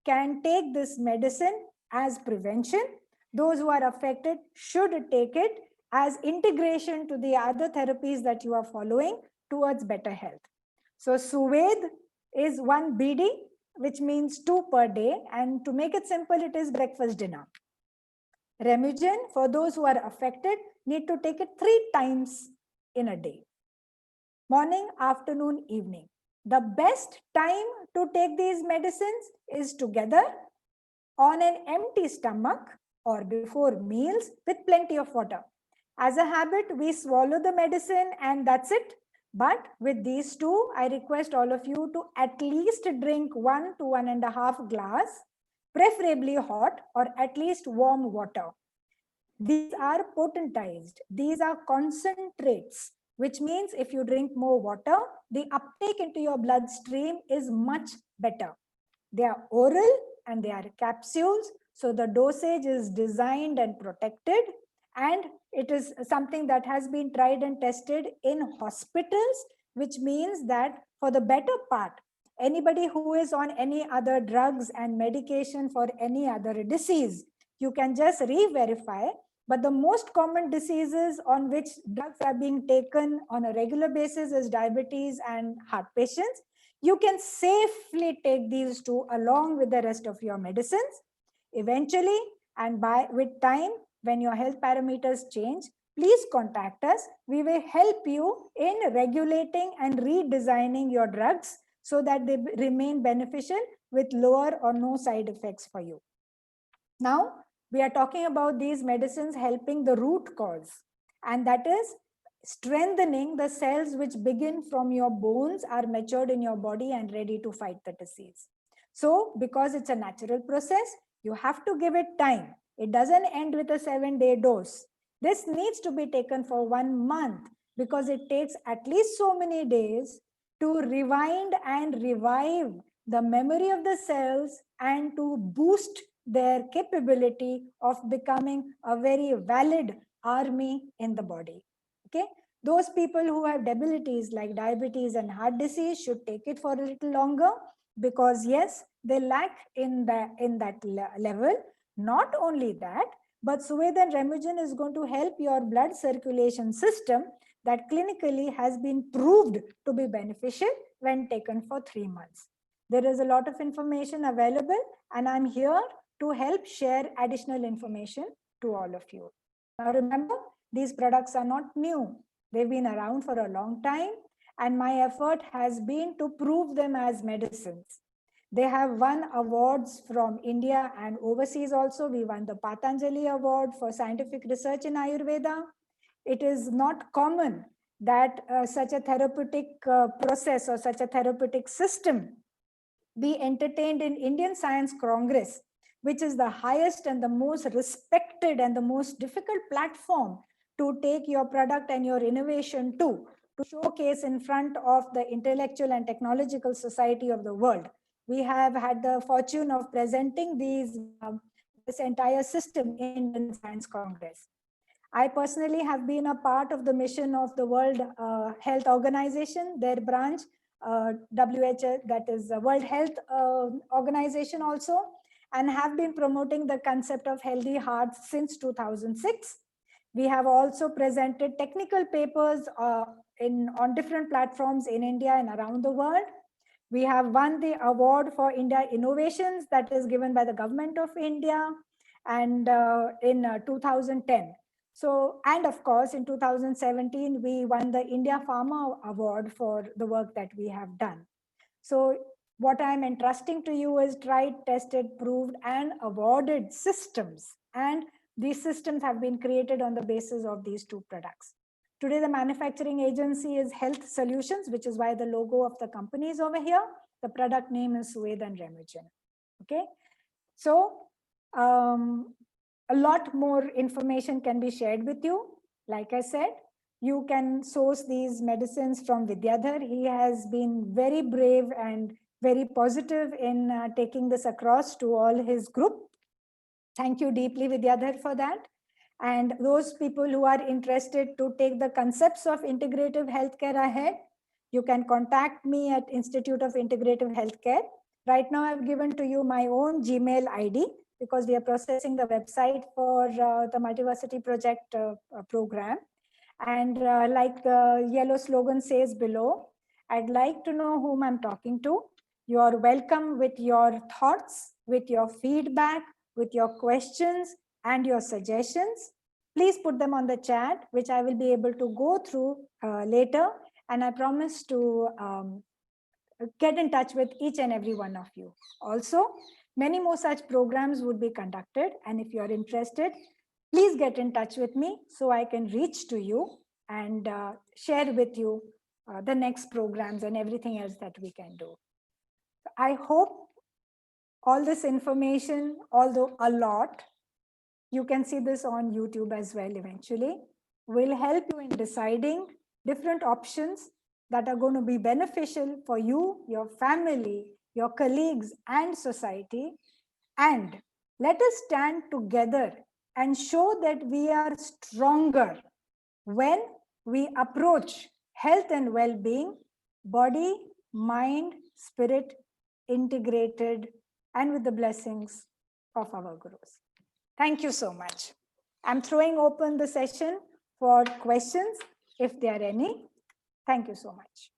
can take this medicine as prevention. Those who are affected should take it as integration to the other therapies that you are following towards better health. So Suved is 1 BD, which means 2 per day. And to make it simple, it is breakfast, dinner. Remugen, for those who are affected, need to take it 3 times in a day. Morning, afternoon, evening. The best time to take these medicines is together on an empty stomach or before meals with plenty of water. As a habit, we swallow the medicine and that's it. But with these two, I request all of you to at least drink 1 to 1.5 glass, preferably hot or at least warm water. These are potentized. These are concentrates, which means if you drink more water, the uptake into your bloodstream is much better. They are oral and they are capsules. So the dosage is designed and protected. And it is something that has been tried and tested in hospitals, which means that for the better part, anybody who is on any other drugs and medication for any other disease, you can just re-verify. But the most common diseases on which drugs are being taken on a regular basis is diabetes and heart patients. You can safely take these two along with the rest of your medicines. Eventually, and with time, when your health parameters change, please contact us. We will help you in regulating and redesigning your drugs so that they remain beneficial with lower or no side effects for you. Now, we are talking about these medicines helping the root cause, and that is strengthening the cells which begin from your bones, are matured in your body and ready to fight the disease. So, because it's a natural process, you have to give it time. It doesn't end with a 7-day dose. This needs to be taken for 1 month because it takes at least so many days to rewind and revive the memory of the cells and to boost their capability of becoming a very valid army in the body. Okay, those people who have debilities like diabetes and heart disease should take it for a little longer, because yes, they lack in that level. Not only that, but Suved and Remugen is going to help your blood circulation system that clinically has been proved to be beneficial when taken for 3 months. There is a lot of information available, and I'm here to help share additional information to all of you. Now remember, these products are not new. They've been around for a long time, and my effort has been to prove them as medicines. They have won awards from India and overseas also. We won the Patanjali Award for scientific research in Ayurveda. It is not common that such a therapeutic process or such a therapeutic system be entertained in Indian Science Congress, which is the highest and the most respected and the most difficult platform to take your product and your innovation to showcase in front of the intellectual and technological society of the world. We have had the fortune of presenting this entire system in Indian Science Congress. I personally have been a part of the mission of the World Health Organization, their branch, WHO, that is World Health Organization also, and have been promoting the concept of healthy hearts since 2006. We have also presented technical papers on different platforms in India and around the world. We have won the award for India Innovations that is given by the government of India, and in 2010. So, and of course, in 2017, we won the India Pharma Award for the work that we have done. So what I'm entrusting to you is tried, tested, proved, and awarded systems. And these systems have been created on the basis of these two products. Today, the manufacturing agency is Health Solutions, which is why the logo of the company is over here. The product name is Suved and Remugen. Okay. So A lot more information can be shared with you. Like I said, you can source these medicines from Vidyadhar. He has been very brave and very positive in taking this across to all his group. Thank you deeply, Vidyadhar, for that. And those people who are interested to take the concepts of integrative healthcare ahead, you can contact me at Institute of Integrative Healthcare. Right now, I've given to you my own Gmail ID because we are processing the website for the Multiversity Project program. And like the yellow slogan says below, I'd like to know whom I'm talking to. You are welcome with your thoughts, with your feedback, with your questions and your suggestions. Please put them on the chat, which I will be able to go through later. And I promise to get in touch with each and every one of you. Also, many more such programs would be conducted. And if you are interested, please get in touch with me so I can reach to you and share with you the next programs and everything else that we can do. I hope all this information, although a lot, you can see this on YouTube as well eventually, will help you in deciding different options that are going to be beneficial for you, your family, your colleagues, and society. And let us stand together and show that we are stronger when we approach health and well-being, body, mind, spirit, integrated, and with the blessings of our gurus. Thank you so much. I'm throwing open the session for questions if there are any. Thank you so much.